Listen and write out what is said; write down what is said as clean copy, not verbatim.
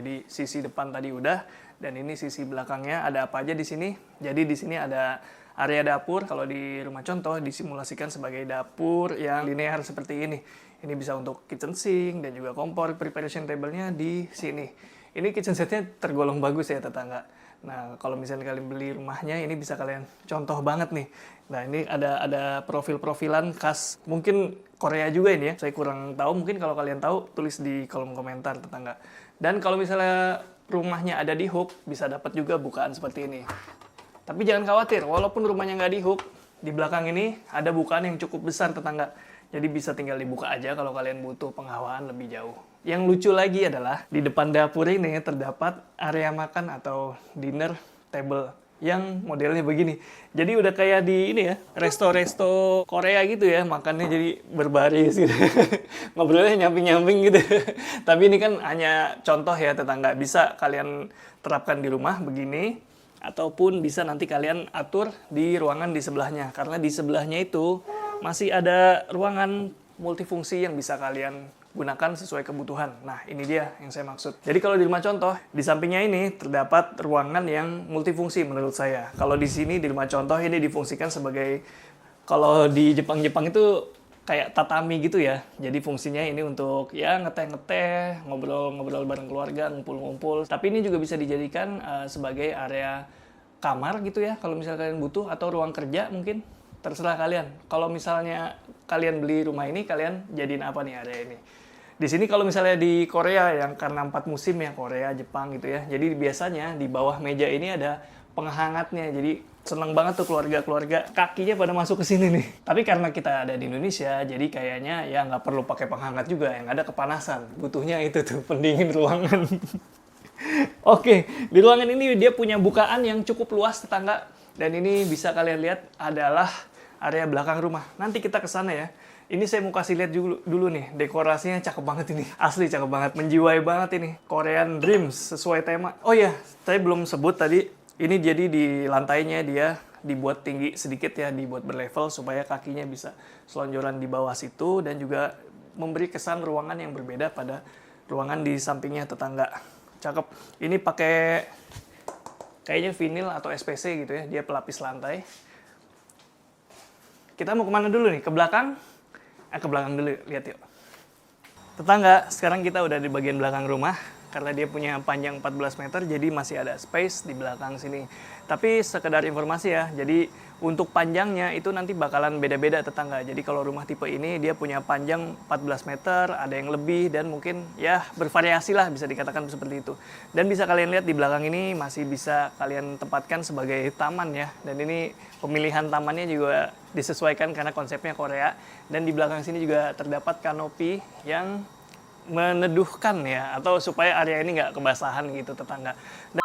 Jadi sisi depan tadi udah, dan ini sisi belakangnya ada apa aja di sini. Jadi di sini ada area dapur. Kalau di rumah contoh disimulasikan sebagai dapur yang linear seperti ini. Ini bisa untuk kitchen sink dan juga kompor. Preparation table-nya di sini. Ini kitchen set-nya tergolong bagus ya tetangga. Nah, kalau misalnya kalian beli rumahnya, ini bisa kalian contoh banget nih. Nah, ini ada profil-profilan khas mungkin Korea juga ini ya. Saya kurang tahu, mungkin kalau kalian tahu tulis di kolom komentar tetangga. Dan kalau misalnya rumahnya ada di hook, bisa dapat juga bukaan seperti ini. Tapi jangan khawatir, walaupun rumahnya nggak di hook, di belakang ini ada bukaan yang cukup besar tetangga. Jadi bisa tinggal dibuka aja kalau kalian butuh penghawaan lebih jauh. Yang lucu lagi adalah di depan dapur ini terdapat area makan atau dinner table yang modelnya begini. Jadi udah kayak di ini ya, resto-resto Korea gitu ya, makannya jadi berbaris gitu. Ngobrolnya nyamping-nyamping gitu. Tapi ini kan hanya contoh ya tetangga, bisa kalian terapkan di rumah begini, ataupun bisa nanti kalian atur di ruangan di sebelahnya. Karena di sebelahnya itu masih ada ruangan multifungsi yang bisa kalian gunakan sesuai kebutuhan. Nah, ini dia yang saya maksud. Jadi kalau di rumah contoh, di sampingnya ini terdapat ruangan yang multifungsi menurut saya. Kalau di sini di rumah contoh ini difungsikan sebagai, kalau di Jepang-Jepang itu kayak tatami gitu ya. Jadi fungsinya ini untuk ya ngeteh-ngeteh, ngobrol-ngobrol bareng keluarga, ngumpul-ngumpul. Tapi ini juga bisa dijadikan sebagai area kamar gitu ya, kalau misalnya kalian butuh, atau ruang kerja mungkin. Terserah kalian. Kalau misalnya kalian beli rumah ini, kalian jadiin apa nih area ini? Di sini kalau misalnya di Korea yang karena 4 musim ya, Korea, Jepang gitu ya. Jadi biasanya di bawah meja ini ada penghangatnya. Jadi seneng banget tuh keluarga-keluarga kakinya pada masuk ke sini nih. Tapi karena kita ada di Indonesia, jadi kayaknya ya nggak perlu pakai penghangat juga. Yang ada kepanasan. Butuhnya itu tuh pendingin ruangan. Oke, di ruangan ini dia punya bukaan yang cukup luas tetangga. Dan ini bisa kalian lihat adalah area belakang rumah. Nanti kita ke sana ya. Ini saya mau kasih lihat dulu nih. Dekorasinya cakep banget ini. Asli cakep banget. Menjiwai banget ini. Korean Dreams sesuai tema. Oh iya, saya belum sebut tadi. Ini jadi di lantainya dia dibuat tinggi sedikit ya. Dibuat berlevel supaya kakinya bisa selonjoran di bawah situ. Dan juga memberi kesan ruangan yang berbeda pada ruangan di sampingnya tetangga. Cakep. Ini pakai kayaknya vinil atau SPC gitu ya. Dia pelapis lantai. Kita mau kemana dulu nih? Ke belakang? Ke belakang dulu, lihat yuk. Tetangga, sekarang kita udah di bagian belakang rumah. Karena dia punya panjang 14 meter, jadi masih ada space di belakang sini. Tapi sekedar informasi ya, jadi untuk panjangnya itu nanti bakalan beda-beda tetangga. Jadi kalau rumah tipe ini dia punya panjang 14 meter, ada yang lebih, dan mungkin ya bervariasi lah bisa dikatakan seperti itu. Dan bisa kalian lihat di belakang ini masih bisa kalian tempatkan sebagai taman ya. Dan ini pemilihan tamannya juga disesuaikan karena konsepnya Korea. Dan di belakang sini juga terdapat kanopi yang meneduhkan ya, atau supaya area ini nggak kebasahan gitu tetangga. Dan